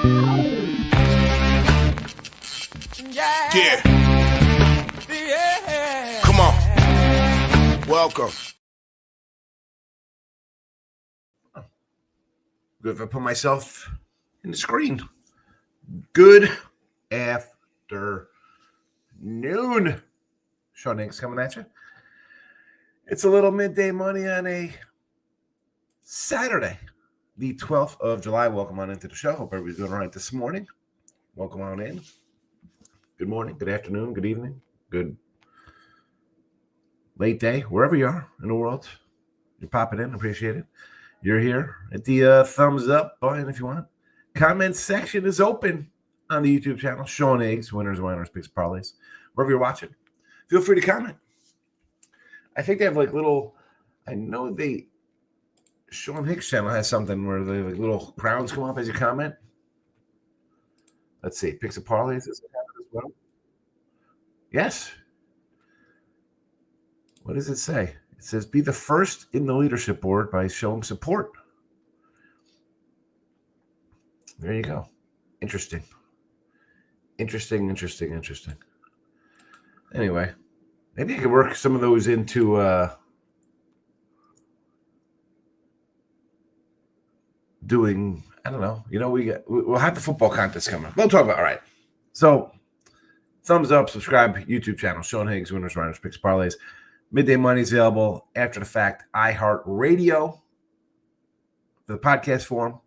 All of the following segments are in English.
Yeah. Come on. Welcome. Good if I put myself in the screen. Good afternoon. Sean Higgs coming at you. It's a little midday money on a Saturday, the 12th of July. Welcome on into the show. Hope everybody's doing all right this morning. Welcome on in. Good morning, good afternoon, good evening, good late day, wherever you are in the world. You're popping in, appreciate it. You're here. Hit the thumbs up button if you want. Comment section is open on the YouTube channel. Sean Higgs, winners, whiners, picks, parlays. Wherever you're watching, feel free to comment. I think they have like little, Sean Higgs channel has something where the like little crowns come up as you comment. Let's see, picks and parlays. Does it have it as well? Yes. What does it say? It says, be the first in the leadership board by showing support. There you go. Interesting. Anyway, maybe I could work some of those into doing, I don't know. We'll have the football contest coming up. We'll talk about all right. So, thumbs up, subscribe, YouTube channel, Sean Higgs, winners, whiners, picks, parlays. Midday money is available after the fact. iHeartRadio, the podcast form.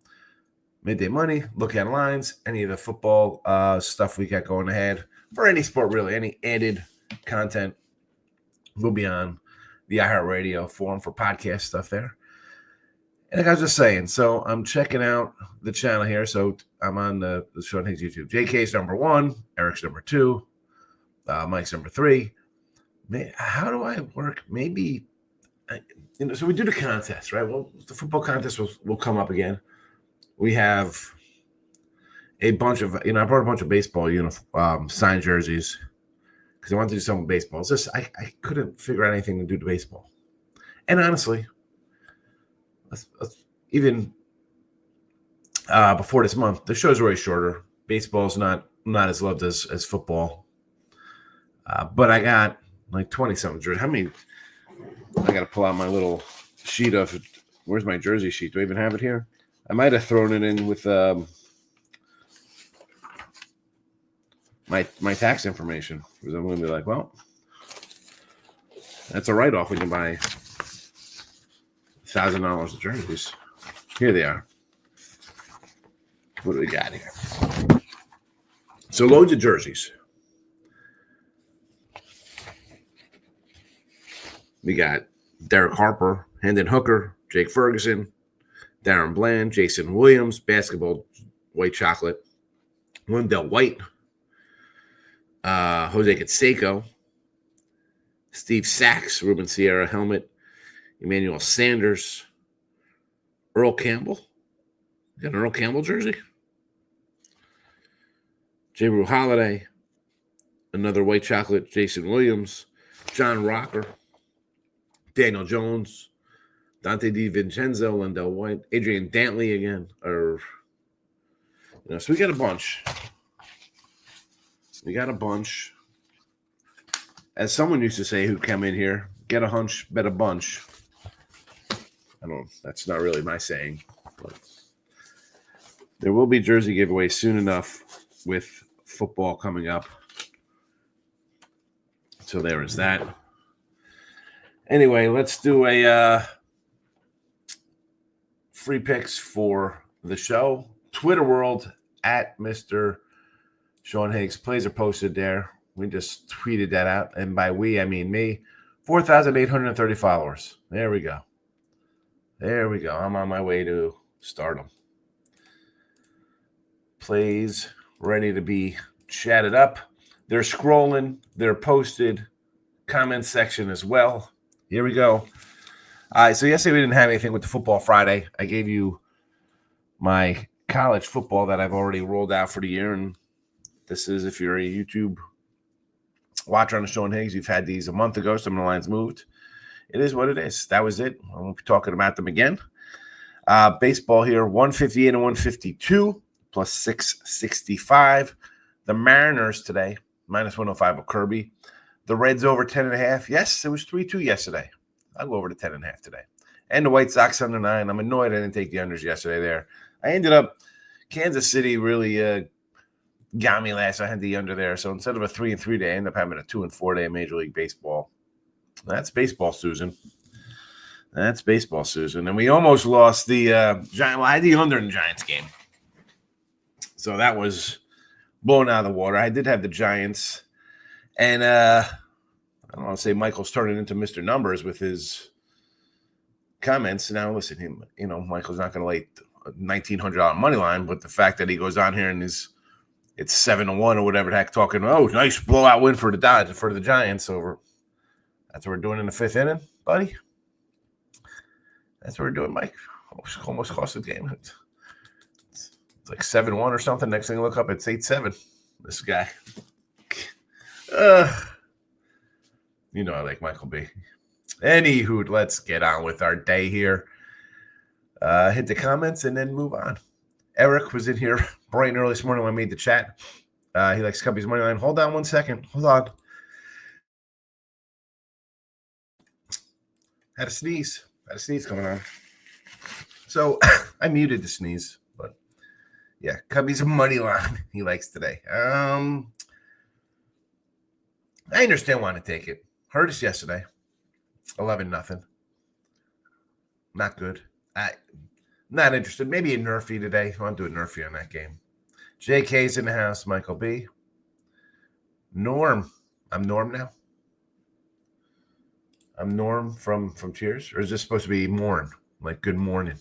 Midday money, look at lines, any of the football stuff we got going ahead for any sport, really, any added content will be on the iHeartRadio forum for podcast stuff there. And like I was just saying, so I'm checking out the channel here. So I'm on the Sean Higgs YouTube. JK's number 1, Eric's number 2, Mike's number 3. Man, how do I work? Maybe, so we do the contest, right? Well, the football contest will come up again. We have a bunch of, I brought a bunch of baseball signed jerseys because I wanted to do something with baseball. It's just, I couldn't figure out anything to do to baseball. And honestly, even before this month, the show's way shorter. Baseball's not as loved as football. But I got like 20-something jerseys. How many? I got to pull out my little sheet of, where's my jersey sheet? Do I even have it here? I might have thrown it in with my tax information. Because I'm going to be like, well, that's a write-off when you buy $1,000 of jerseys. Here they are. What do we got here? So loads of jerseys. We got Derek Harper, Hendon Hooker, Jake Ferguson, Darren Bland, Jason Williams, basketball, white chocolate, Wendell White, Jose Canseco, Steve Sachs, Ruben Sierra helmet, Emmanuel Sanders, Earl Campbell. Got an Earl Campbell jersey. J. Rue Holiday, another white chocolate, Jason Williams, John Rocker, Daniel Jones, Dante DiVincenzo, Lendell White, Adrian Dantley again. So we got a bunch. As someone used to say who came in here, get a hunch, bet a bunch. That's not really my saying. But there will be jersey giveaways soon enough with football coming up. So there is that. Anyway, let's do a free picks for the show. Twitter world at Mr. Sean Higgs. Plays are posted there. We just tweeted that out. And by we, I mean me. 4,830 followers. There we go. I'm on my way to stardom. Plays ready to be chatted up. They're scrolling. They're posted. Comment section as well. Here we go. All right, so yesterday we didn't have anything with the Football Friday. I gave you my college football that I've already rolled out for the year, and this is, if you're a YouTube watcher on the Sean Higgs, you've had these a month ago. Some of the lines moved. It is what it is. That was it. I won't be talking about them again. Baseball here, 158 and 152. plus 665. The Mariners today, minus 105 with Kirby. The Reds over 10.5. Yes, it was 3-2 yesterday. I'll go over to 10.5 today. And the White Sox under 9. I'm annoyed I didn't take the unders yesterday there. I ended up, Kansas City really got me last. I had the under there. So instead of a 3-3 day, I ended up having a 2-4 day Major League Baseball. That's baseball, Susan. That's baseball, Susan. And we almost lost the Giant. Well, I had the under in the Giants game. So that was blown out of the water. I did have the Giants. And I don't want to say Michael's turning into Mr. Numbers with his comments. Now, listen, Michael's not going to lay a $1,900 money line, but the fact that he goes on here and it's 7-1 or whatever the heck, talking, nice blowout win for the Giants over. That's what we're doing in the 5th inning, buddy. That's what we're doing, Mike. Almost cost the game. It's like 7-1 or something. Next thing I look up, it's 8-7. This guy. I like Michael B. Anywho, let's get on with our day here. Hit the comments and then move on. Eric was in here bright and early this morning when I made the chat. He likes Cubby's money line. Hold on one second. Hold on. Had a sneeze coming on. So I muted the sneeze, but yeah, Cubby's money line he likes today. I understand why to take it. Heard us yesterday. 11-0. Not good. Not interested. Maybe a nerfy today. I want to do a nerfy on that game. JK's in the house. Michael B. Norm. I'm Norm now. I'm Norm from Cheers. Or is this supposed to be Morn? Like good morning.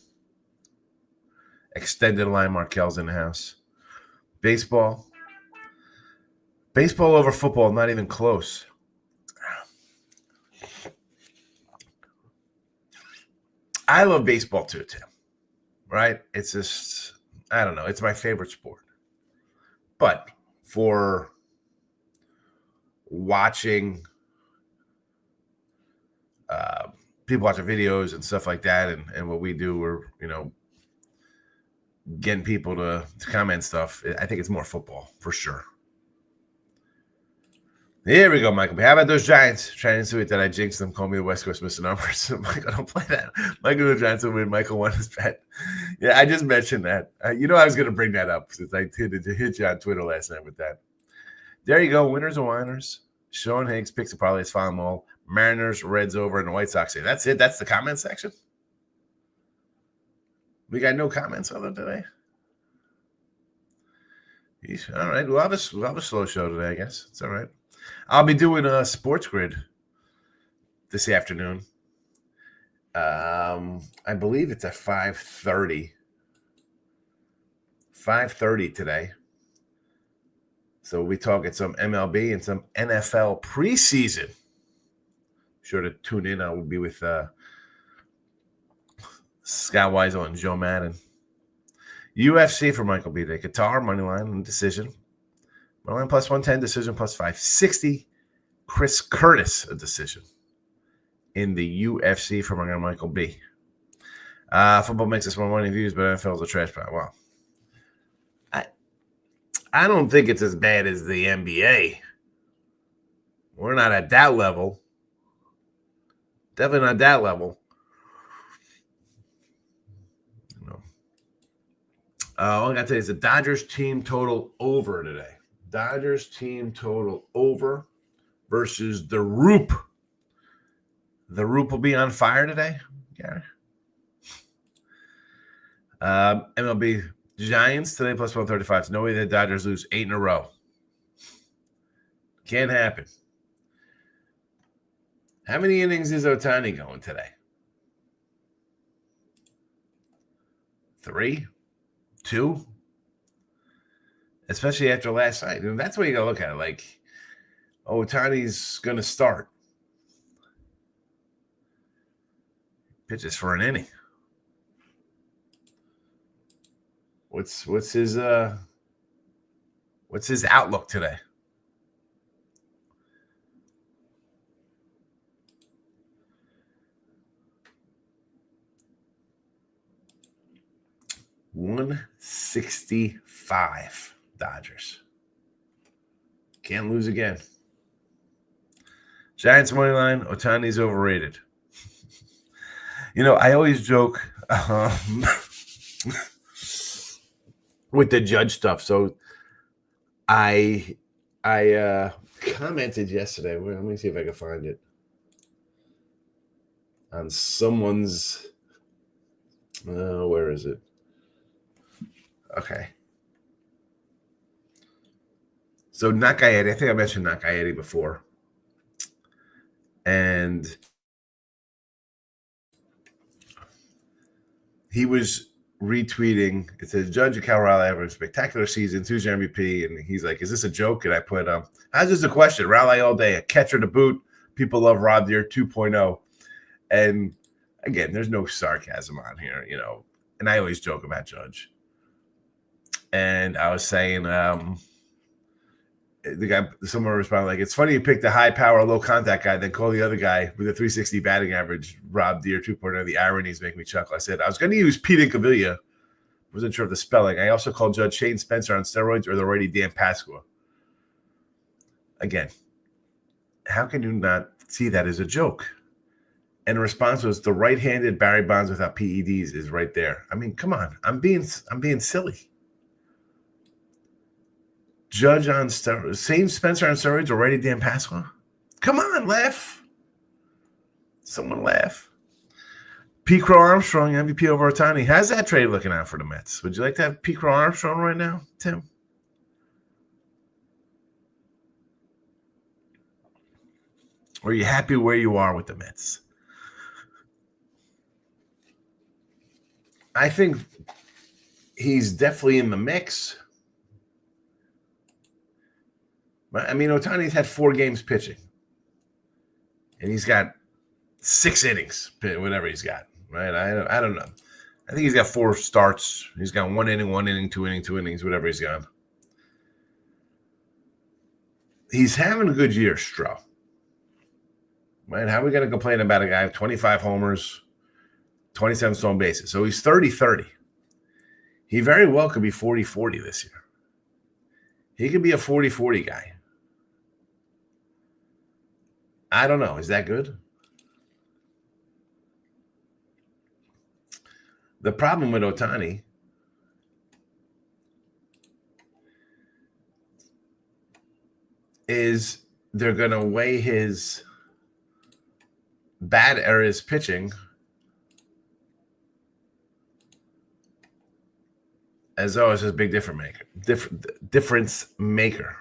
Extended line. Markel's in the house. Baseball. Baseball over football. Not even close. I love baseball too, Tim. Right? It's just, I don't know. It's my favorite sport. But for watching people watching videos and stuff like that, and what we do, we're getting people to comment stuff. I think it's more football for sure. Here we go, Michael. How about those Giants? Trying to insinuate that I jinxed them. Call me the West Coast Mr. Numbers. Michael, don't play that. Michael, the Giants will win. Michael won his bet. Yeah, I just mentioned that. I was going to bring that up since I hit you on Twitter last night with that. There you go. Winners and whiners. Sean Higgs picks a parlays. Follow them all. Mariners, Reds over, and the White Sox. That's it. That's the comment section. We got no comments on it today. All right. We'll have a slow show today, I guess. It's all right. I'll be doing a sports grid this afternoon. I believe it's at 5:30. 5:30 today. So we'll be talking some MLB and some NFL preseason. Be sure to tune in. I will be with Scott Weisel and Joe Madden. UFC for Michael B. Day. Qatar, moneyline, and decision. Moneyline plus 110, decision plus 560. Chris Curtis, a decision in the UFC for Michael B. Football makes us more money views, but NFL is a trash pile. Wow. I don't think it's as bad as the NBA. We're not at that level. Definitely not that level. All I got to tell you is the Dodgers team total over today. Dodgers team total over versus the Roop. The Roop will be on fire today. Yeah. MLB Giants today plus 135. No way the Dodgers lose 8 in a row. Can't happen. How many innings is Ohtani going today? 3? 2? Especially after last night. And that's the way you got to look at it. Like, Ohtani's going to start. Pitches for an inning. What's his outlook today? 165 Dodgers. Can't lose again. Giants money line, Ohtani's overrated. I always joke with the Judge stuff. So I commented yesterday. Let me see if I can find it on someone's. Where is it? Okay. So Nakayeti, I think I mentioned Nakayeti before. And he was retweeting. It says, Judge and Cal Raleigh having a spectacular season. Who's your MVP? And he's like, is this a joke? And I put, how's this a question? Raleigh all day, a catcher to boot. People love Rob Deere 2.0. And again, there's no sarcasm on here, and I always joke about Judge. And I was saying, someone responded like, it's funny you picked the high power, low contact guy, then call the other guy with a 360 batting average, Rob Deere 2.0. The ironies make me chuckle. I said, I was going to use Pete Incaviglia. Wasn't sure of the spelling. I also called Judge Shane Spencer on steroids or the righty Dan Pasqua. Again, how can you not see that as a joke? And the response was, the right-handed Barry Bonds without PEDs is right there. I mean, come on. I'm being silly. Judge on steroids. Same Spencer on steroids already, Dan Pasqua? Come on, laugh. Someone laugh. P. Crow Armstrong, MVP over Ohtani. How's that trade looking out for the Mets? Would you like to have P. Crow Armstrong right now, Tim? Or are you happy where you are with the Mets? I think he's definitely in the mix. I mean, Ohtani's had 4 games pitching. And he's got 6 innings, whatever he's got, right? I don't know. I think he's got 4 starts. He's got 1 inning, 2 innings, whatever he's got. He's having a good year, Stroh. Right? How are we going to complain about a guy with 25 homers, 27 stolen bases? So he's 30-30. He very well could be 40-40 this year. He could be a 40-40 guy. I don't know. Is that good? The problem with Ohtani is they're going to weigh his bat or his pitching as though it's a big difference maker.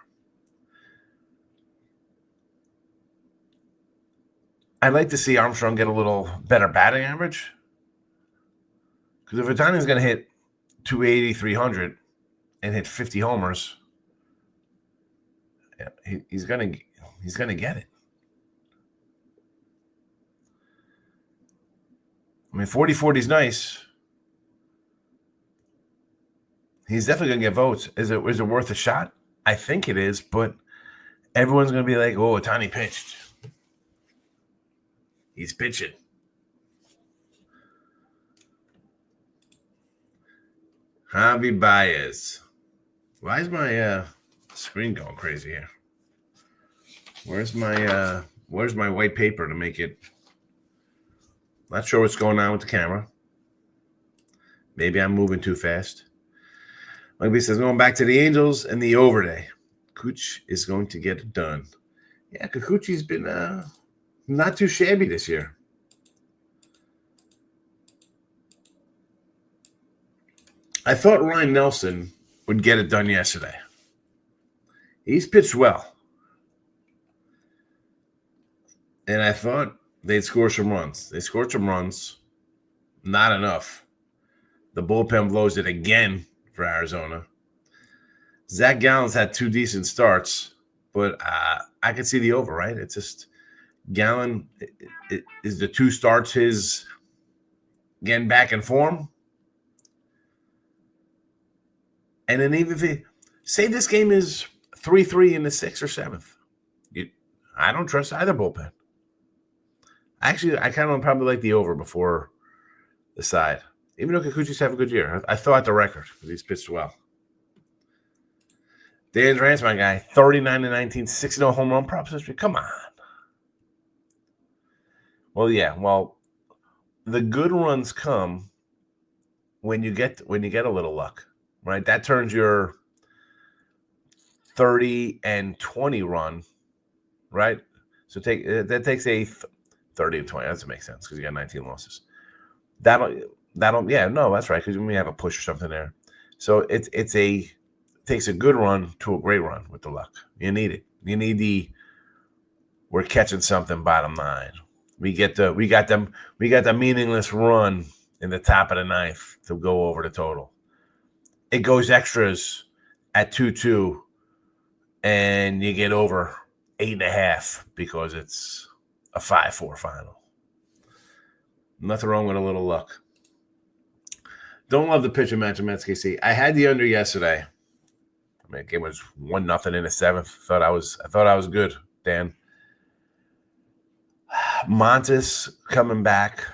I'd like to see Armstrong get a little better batting average. Because if Ohtani's going to hit 280, 300 and hit 50 homers, he's going to get it. I mean, 40-40 is nice. He's definitely going to get votes. Is it worth a shot? I think it is, but everyone's going to be like, oh, Ohtani pitched. He's pitching. Javi Baez. Why is my screen going crazy here? Where's my white paper to make it? Not sure what's going on with the camera. Maybe I'm moving too fast. Like he says, going back to the Angels and the overday. Cooch is going to get it done. Yeah, Kikuchi's been not too shabby this year. I thought Ryan Nelson would get it done yesterday. He's pitched well. And I thought they'd score some runs. They scored some runs. Not enough. The bullpen blows it again for Arizona. Zach Gallen's had 2 decent starts, but I could see the over, right? It's just Gallen is the 2 starts his getting back in form. And then even if say this game is 3-3 in the 6th or 7th, I don't trust either bullpen. Actually, I kind of probably like the over before the side. Even though Kikuchi's have a good year. I thought the record because he's pitched well. Dan Durant's my guy. 39-19, 6-0 home run proposition. Come on. Well, yeah. Well, the good runs come when you get a little luck, right? That turns your 30-20 run, right? So that takes a 30-20. That doesn't make sense because you got 19 losses. That'll yeah, no, that's right, because we may have a push or something there. So it takes a good run to a great run with the luck. You need it. You need we're catching something bottom nine. We got the meaningless run in the top of the ninth to go over the total. It goes extras at 2-2, and you get over 8.5 because it's a 5-4 final. Nothing wrong with a little luck. Don't love the pitcher match of Mets KC. I had the under yesterday. I mean, the game was 1-0 in the seventh. I thought I was good, Dan. Montes coming back.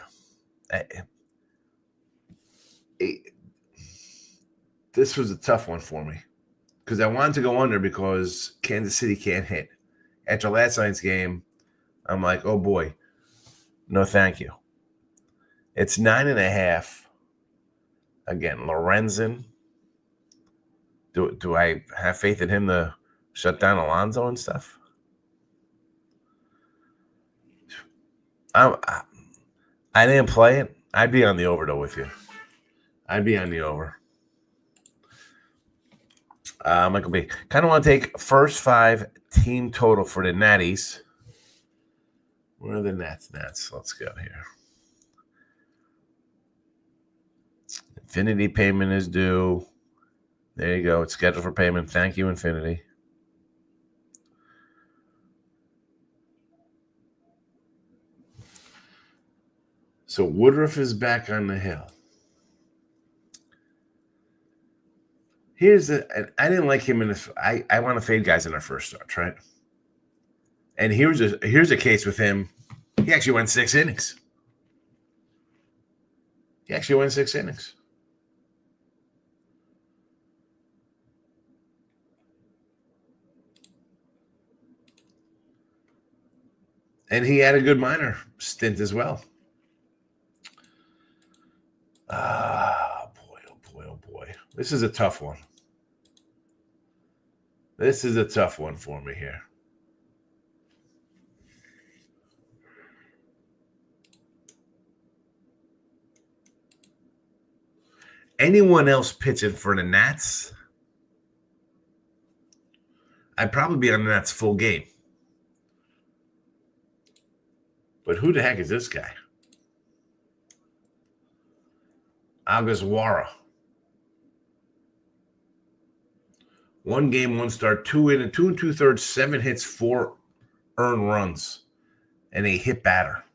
This was a tough one for me because I wanted to go under because Kansas City can't hit. After last night's game, I'm like, oh boy, no thank you. It's 9.5. Again, Lorenzen. Do I have faith in him to shut down Alonso and stuff? I didn't play it. I'd be on the over, though, with you. I'd be on the over. Michael B. Kind of want to take first 5 team total for the Natties. Where are the Nats? Let's go here. Infinity payment is due. There you go. It's scheduled for payment. Thank you, Infinity. So Woodruff is back on the hill. I didn't like him in the. I want to fade guys in their first starts, right? And here's a case with him. He actually went 6 innings. And he had a good minor stint as well. Oh boy. This is a tough one. This is a tough one for me here. Anyone else pitching for the Nats, I'd probably be on the Nats full game. But who the heck is this guy? Agaswara. 1 game, 1 start, 2 in and 2 2/3, 7 hits, 4 earned runs, and a hit batter.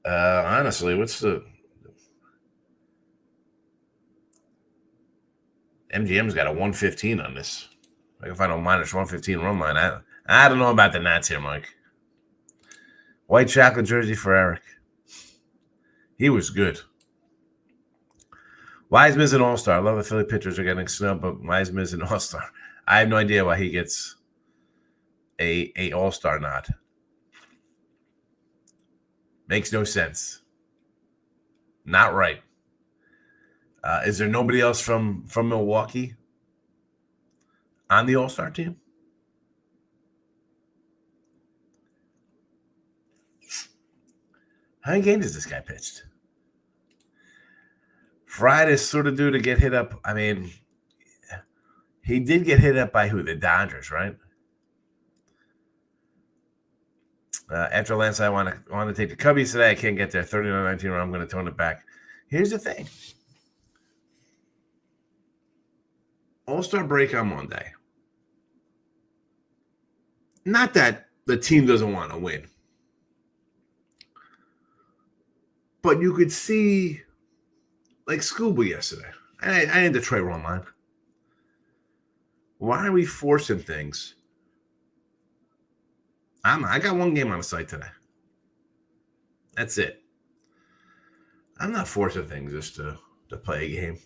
Honestly, what's the MGM's got a 115 on this. I can find a minus 115 run line. I don't know about the Nats here, Mike. White chocolate jersey for Eric. He was good. Wiseman's an all-star. I love the Philly pitchers are getting snubbed, but Wiseman's an all-star. I have no idea why he gets a all-star nod. Makes no sense. Not right. Is there nobody else from Milwaukee on the all-star team? How many games has this guy pitched? Friday's sort of due to get hit up. I mean, he did get hit up by who? The Dodgers, right? After last night, I want to take the Cubbies today. I can't get there. 39-19 run. I'm going to tone it back. Here's the thing. All-Star break on Monday. Not that the team doesn't want to win. But you could see, like Scuba yesterday. I had the Detroit run line. Why are we forcing things? I got 1 game on the site today. That's it. I'm not forcing things just to play a game.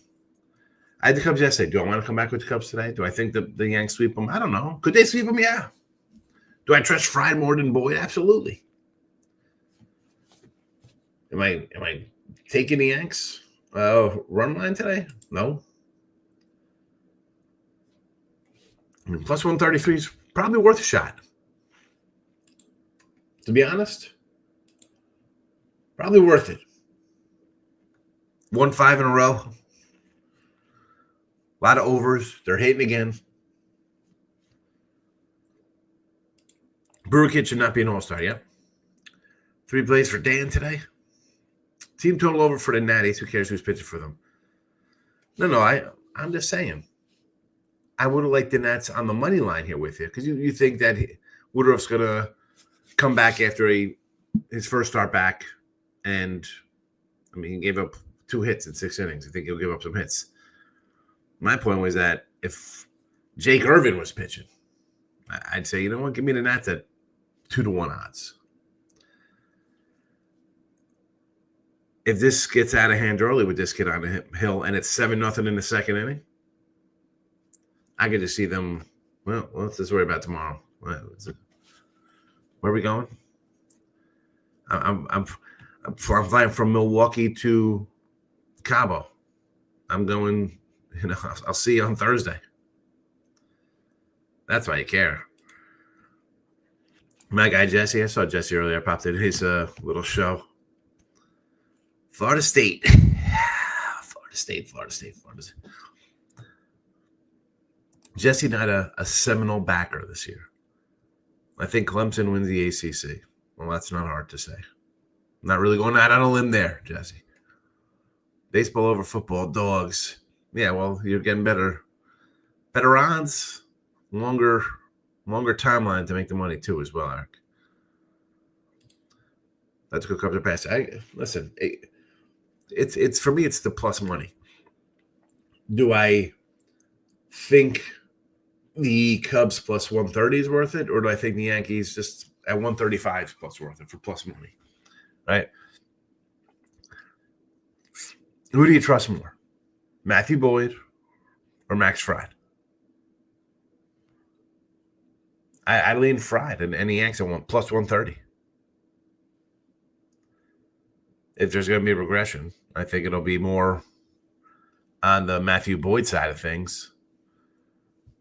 I had the Cubs yesterday. Do I want to come back with the Cubs today? Do I think the Yanks sweep them? I don't know. Could they sweep them? Yeah. Do I trust Fry more than Boyd? Absolutely. Am I taking the Yanks run line today? No. I mean, plus 133 is probably worth a shot. To be honest, probably worth it. 1-5 in a row. A lot of overs. They're hitting again. Brewer Kid should not be an all-star yet. 3 plays for Dan today. Team total over for the Natties. Who cares who's pitching for them? No, I'm just saying. I would have liked the Nats on the money line here with you because you think that Woodruff's going to come back after his first start back. And, I mean, he gave up 2 hits in 6 innings. I think he'll give up some hits. My point was that if Jake Irvin was pitching, I'd say, you know what, give me the Nats at 2-1 odds. If this gets out of hand early with this kid on the hill and it's 7-0 in the second inning, I could just see them. Well, let's just worry about tomorrow. Where are we going? I'm flying from Milwaukee to Cabo. I'm going. I'll see you on Thursday. That's why you care. My guy Jesse, I saw Jesse earlier. I popped in his little show. Florida State. Florida State. Jesse not a Seminole backer this year. I think Clemson wins the ACC. Well, that's not hard to say. I'm not really going out on a limb there, Jesse. Baseball over football, dogs. Yeah, well, you're getting better odds, longer timeline to make the money too as well, Eric. Let's go Cubs or pass. Listen, it's for me. It's the plus money. Do I think the Cubs plus 130 is worth it, or do I think the Yankees just at 135 is plus worth it for plus money? Right? Who do you trust more? Matthew Boyd or Max Fried? I lean Fried, and the Yanks at plus 130. If there's going to be regression, I think it'll be more on the Matthew Boyd side of things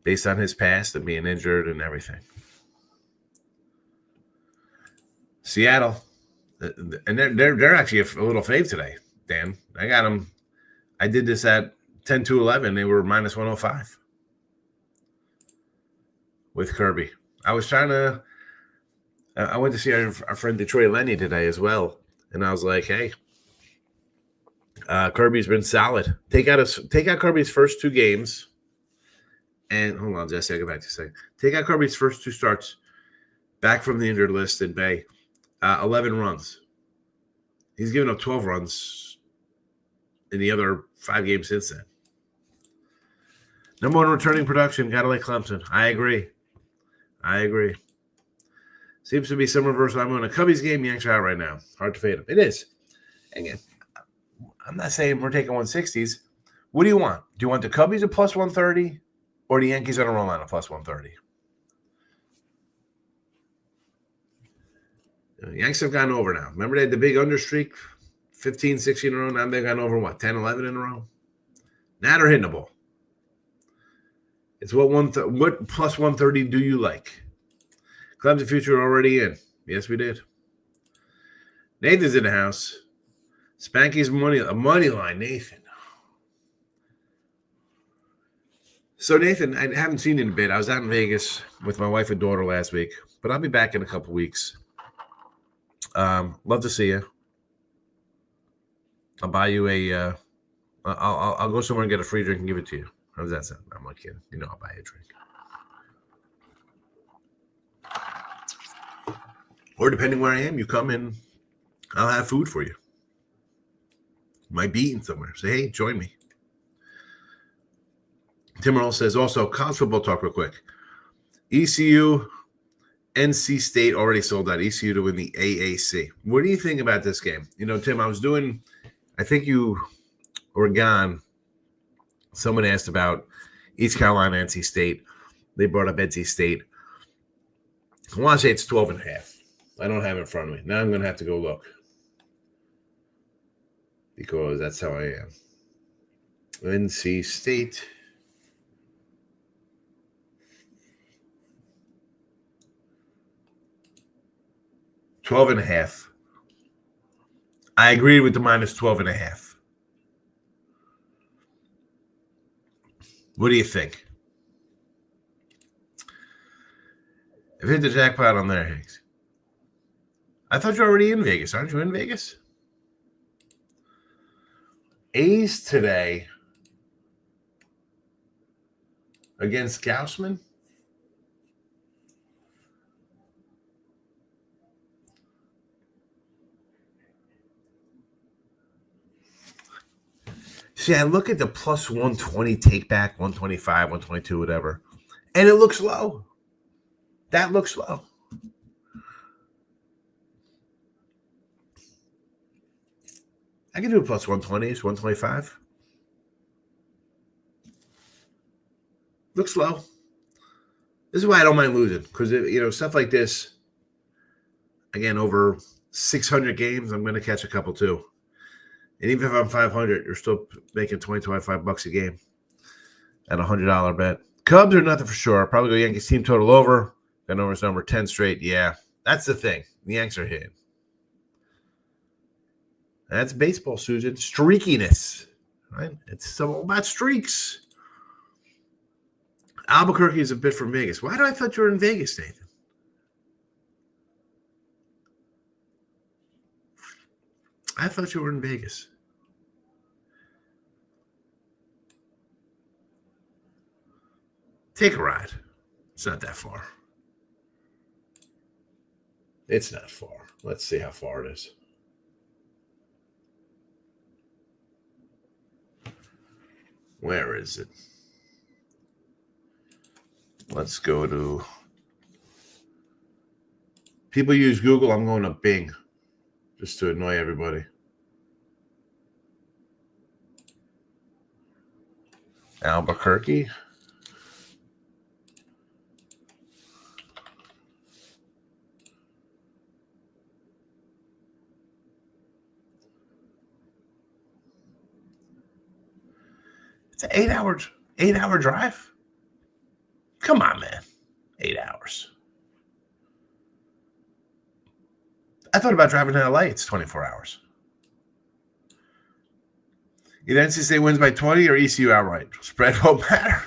based on his past and being injured and everything. Seattle, and they're actually a little fave today, Dan. I got them. I did this at 10-11. They were minus 105 with Kirby. I was trying to – I went to see our friend Detroit Lenny today as well, and I was like, hey, Kirby's been solid. Take out Kirby's first 2 games, and hold on, Jesse, I'll get back to you a second. Take out Kirby's first 2 starts back from the injured list in Bay, 11 runs. He's given up 12 runs in the other 5 games since then. Number 1 returning production, got to like Clemson. I agree. Seems to be some reversal. I'm on a Cubbies game. Yanks are out right now. Hard to fade them. It is. Again, I'm not saying we're taking 160s. What do you want? Do you want the Cubbies at plus 130 or the Yankees on a roll line at plus 130? The Yanks have gone over now. Remember they had the big under streak, 15, 16 in a row. Now they've gone over, 10, 11 in a row? Now they're hitting the ball. It's what plus 130 do you like? Clemson future already in. Yes, we did. Nathan's in the house. Spanky's money line, Nathan. So, Nathan, I haven't seen you in a bit. I was out in Vegas with my wife and daughter last week, but I'll be back in a couple weeks. Love to see you. I'll buy you I'll go somewhere and get a free drink and give it to you. How does that sound? I'm not kidding. You know I'll buy you a drink. Or depending where I am, you come in, I'll have food for you. Might be eating somewhere. Say, hey, join me. Tim Earl says, also, college football talk real quick. ECU, NC State already sold out. ECU to win the AAC. What do you think about this game? You know, Tim, I I think you were gone. Someone asked about East Carolina, NC State. They brought up NC State. I want to say it's 12.5. I don't have it in front of me. Now I'm going to have to go look because that's how I am. NC State. $12.5. I agreed with the minus 12.5. What do you think? I've hit the jackpot on there, Higgs. I thought you were already in Vegas. Aren't you in Vegas? A's today against Gaussman. See, I look at the plus 120 take back, 125, 122, whatever, and it looks low. That looks low. I can do plus 120s, 125. Looks low. This is why I don't mind losing, because stuff like this, again, over 600 games, I'm going to catch a couple too. And even if I'm 500, you're still making 20, 25 bucks a game at a $100 bet. Cubs are nothing for sure. Probably go Yankees team total over. Got over number 10 straight. Yeah, that's the thing. The Yanks are hitting. That's baseball, Susan. Streakiness, right? It's all about streaks. Albuquerque is a bit from Vegas. Why do I thought you were in Vegas, Nathan? I thought you were in Vegas. Take a ride. It's not that far. It's not far. Let's see how far it is. Where is it? Let's go to... People use Google. I'm going to Bing just to annoy everybody. Albuquerque. It's an 8-hour drive. Come on, man. 8 hours. I thought about driving to LA. It's 24 hours. Either NC State wins by 20 or ECU outright. Spread won't matter.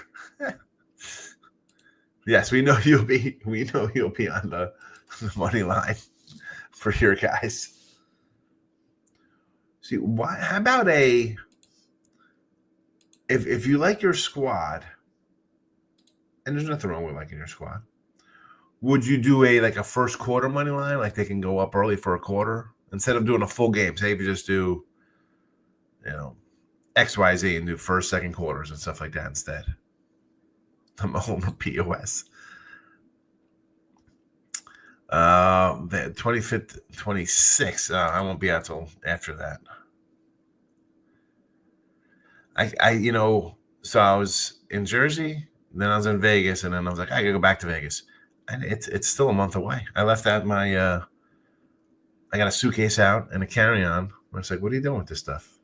Yes, we know you'll be on the money line for your guys. See, how about if you like your squad, and there's nothing wrong with liking your squad, would you do a first quarter money line, like they can go up early for a quarter instead of doing a full game? Say if you just do, XYZ and do first, second quarters and stuff like that instead. I'm a homer POS. The 25th, 26th. I won't be out till after that. So I was in Jersey, then I was in Vegas, and then I was like, I gotta go back to Vegas. And it's still a month away. I left out I got a suitcase out and a carry-on. I was like, what are you doing with this stuff?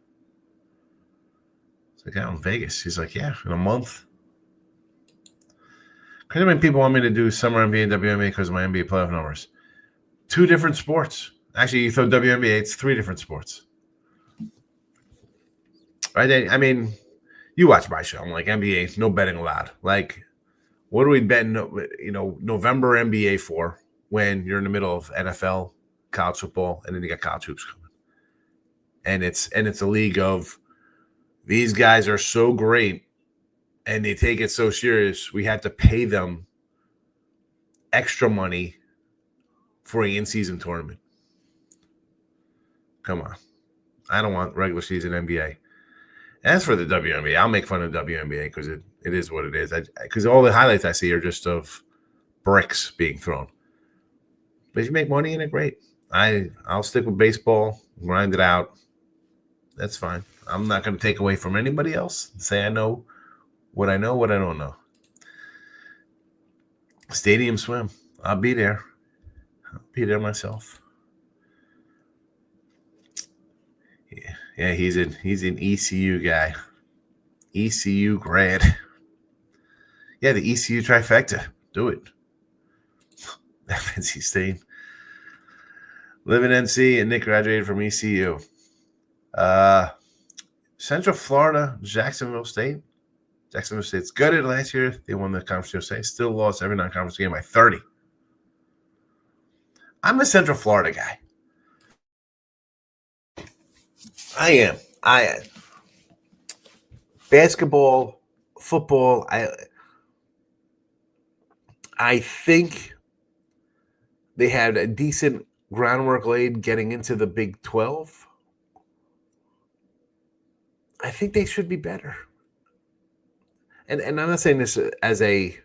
It's like, out in Vegas. He's like, yeah, in a month. Crazy many people want me to do summer NBA and WNBA because of my NBA playoff numbers. 2 different sports. Actually, you throw WNBA, it's 3 different sports. Right? I mean, you watch my show. I'm like, NBA, no betting allowed. Like, what are we betting, November NBA for when you're in the middle of NFL, college football, and then you got college hoops coming? And it's a league of these guys are so great and they take it so serious, we have to pay them extra money for an in-season tournament. Come on. I don't want regular season NBA. As for the WNBA, I'll make fun of WNBA because it is what it is. Because all the highlights I see are just of bricks being thrown. But if you make money in it, great. I'll stick with baseball, grind it out, That's fine. I'm not going to take away from anybody else. Say I know, what I don't know. Stadium swim. I'll be there. I'll be there myself. Yeah, he's an ECU guy. ECU grad. Yeah, the ECU trifecta. Do it. NC State. Live in NC, and Nick graduated from ECU. Central Florida, Jacksonville State. Jacksonville State's gutted last year. They won the Conference USA. Still lost every non-conference game by 30. I'm a Central Florida guy. I am. Basketball, football, I think they had a decent groundwork laid getting into the Big 12. I think they should be better. And I'm not saying this as a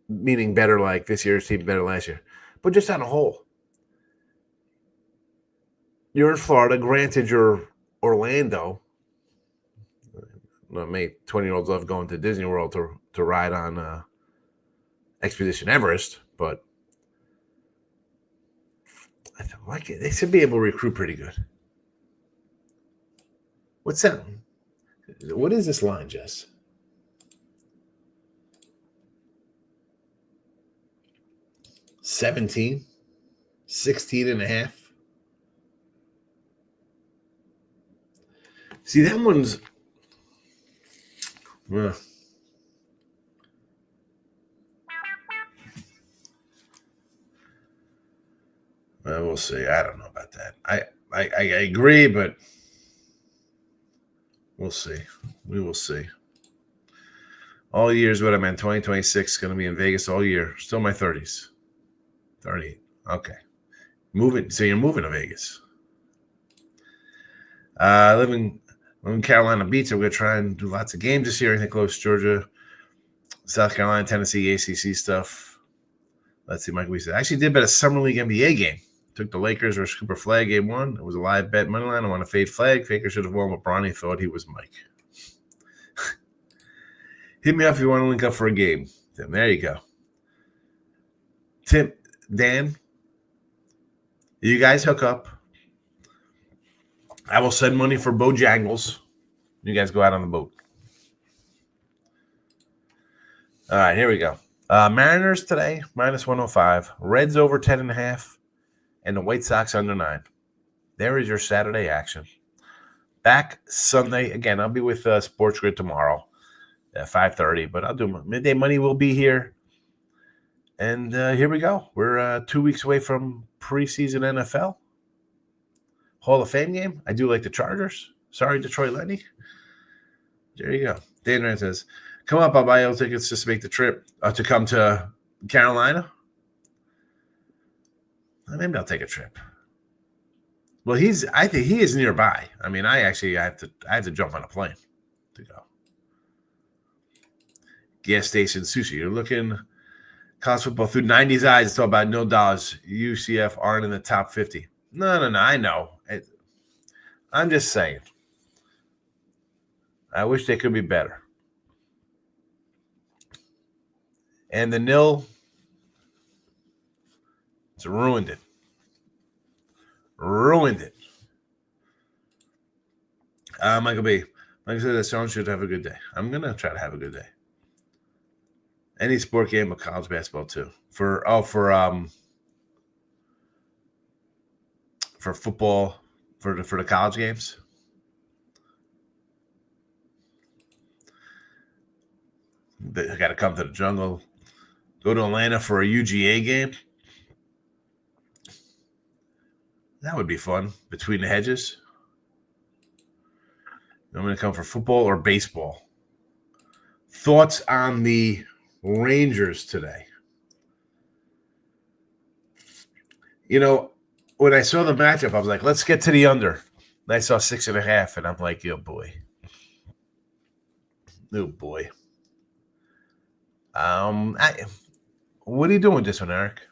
meaning better like this year's team better last year, but just on a whole. You're in Florida. Granted, you're Orlando. Many 20-year-olds love going to Disney World to ride on Expedition Everest, but I like it. They should be able to recruit pretty good. What's that? What is this line, Jess? $17, 16.5. See, that one's well, we'll see. I don't know about that. I agree, but we'll see. We will see. All year is what I meant. 2026 going to be in Vegas all year. Still my 30s. 38. Okay. Moving. So you're moving to Vegas. I live in Carolina Beach. I'm going to try and do lots of games this year. I think close Georgia, South Carolina, Tennessee, ACC stuff. Let's see, Mike. We said I actually did bet a summer league NBA game. Took the Lakers versus Cooper Flag game 1. It was a live bet money line. I want to fade Flag. Faker should have won, but Bronny thought he was Mike. Hit me up if you want to link up for a game. Then there you go. Tim, Dan, you guys hook up. I will send money for Bojangles. You guys go out on the boat. All right, here we go. Mariners today, minus 105. Reds over 10.5. And the White Sox under 9. There is your Saturday action. Back Sunday. Again, I'll be with Sports Grid tomorrow at 5:30. But I'll do midday money. Will be here. And here we go. We're 2 weeks away from preseason NFL. Hall of Fame game. I do like the Chargers. Sorry, Detroit Lenny. There you go. Dan Rand says, come up, I'll buy all tickets just to make the trip to come to Carolina. Maybe I'll take a trip. Well, I think he is nearby. I mean, I have to jump on a plane to go. Gas station sushi. You're looking college football through 90s eyes. It's all about no dollars. UCF aren't in the top 50. No. I know. I'm just saying. I wish they could be better. And the nil, it's ruined it. Michael B. Like I said, that Sean should have a good day. I'm going to try to have a good day. Any sport game, but college basketball too. For football, for the college games. I got to come to the jungle. Go to Atlanta for a UGA game. That would be fun. Between the hedges. I'm going to come for football or baseball. Thoughts on the Rangers today? You know, when I saw the matchup, I was like, let's get to the under. And I saw 6.5, and I'm like, oh, boy. Oh, boy. What are you doing with this one, Eric?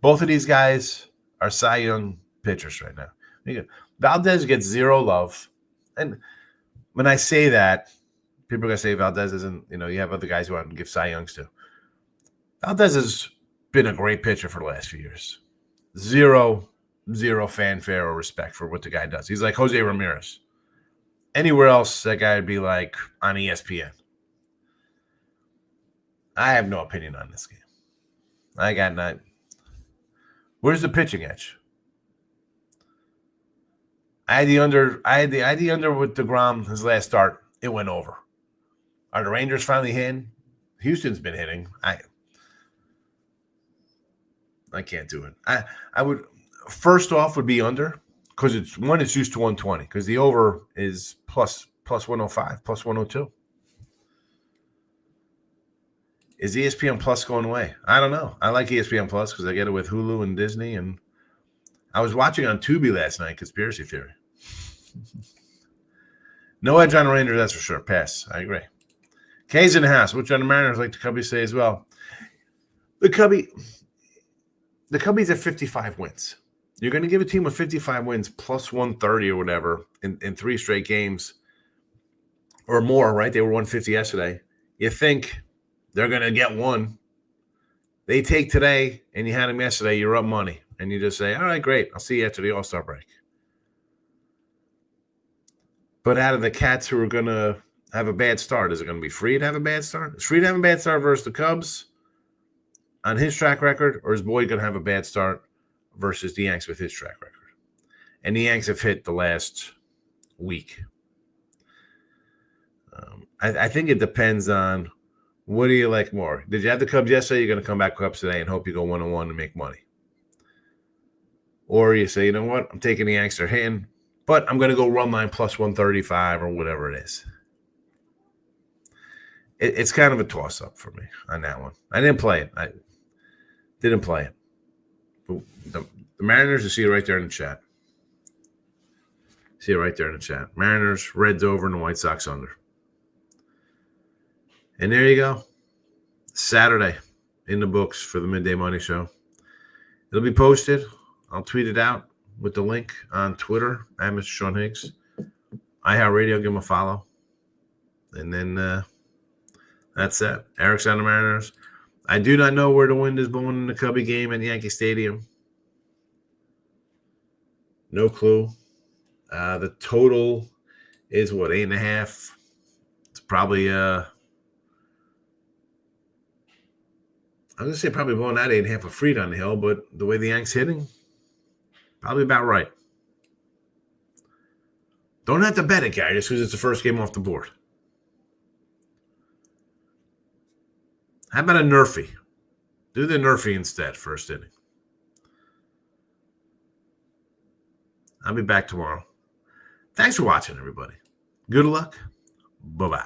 Both of these guys are Cy Young pitchers right now. Valdez gets zero love. And when I say that, people are going to say Valdez isn't, you have other guys who want to give Cy Youngs to. Valdez has been a great pitcher for the last few years. Zero fanfare or respect for what the guy does. He's like Jose Ramirez. Anywhere else, that guy would be like on ESPN. I have no opinion on this game. I got none. Where's the pitching edge? I had the under with DeGrom his last start. It went over. Are the Rangers finally hitting? Houston's been hitting. I can't do it. I would first off would be under because it's used to 120 because the over is plus 105, plus 102. Is ESPN Plus going away? I don't know. I like ESPN Plus because I get it with Hulu and Disney. And I was watching on Tubi last night, Conspiracy Theory. No edge on the Rangers, that's for sure. Pass. I agree. K's in the house. Which on the Mariners, like the Cubbies say as well. The Cubbies at 55 wins. You're going to give a team with 55 wins plus 130 or whatever in 3 straight games or more, right? They were 150 yesterday. You think they're going to get one. They take today, and you had them yesterday, you're up money. And you just say, all right, great. I'll see you after the All-Star break. But out of the cats who are going to have a bad start, is it going to be Fried have a bad start? Is Fried having a bad start versus the Cubs on his track record, or is Boyd going to have a bad start versus the Yanks with his track record? And the Yanks have hit the last week. I think it depends on what do you like more. Did you have the Cubs yesterday? You're going to come back Cubs today and hope you go 1-1 and make money. Or you say, you know what, I'm taking the Yanks, they're hitting, but I'm going to go run line plus 135 or whatever it is. It's kind of a toss-up for me on that one. I didn't play it. I didn't play it. But the Mariners, you see it right there in the chat. See it right there in the chat. Mariners, Reds over, and the White Sox under. And there you go. Saturday in the books for the Midday Money Show. It'll be posted. I'll tweet it out with the link on Twitter. I'm Mr. Sean Higgs. iHeartRadio, give him a follow. And then that's it. Eric's on the Mariners. I do not know where the wind is blowing in the Cubby game at Yankee Stadium. No clue. The total is what, 8.5? It's probably I'm going to say probably blowing out 8.5 of Fried on the hill, but the way the Yanks hitting, probably about right. Don't have to bet it, guy, just because it's the first game off the board. How about a Nerfy? Do the Nerfy instead, first inning. I'll be back tomorrow. Thanks for watching, everybody. Good luck. Bye-bye.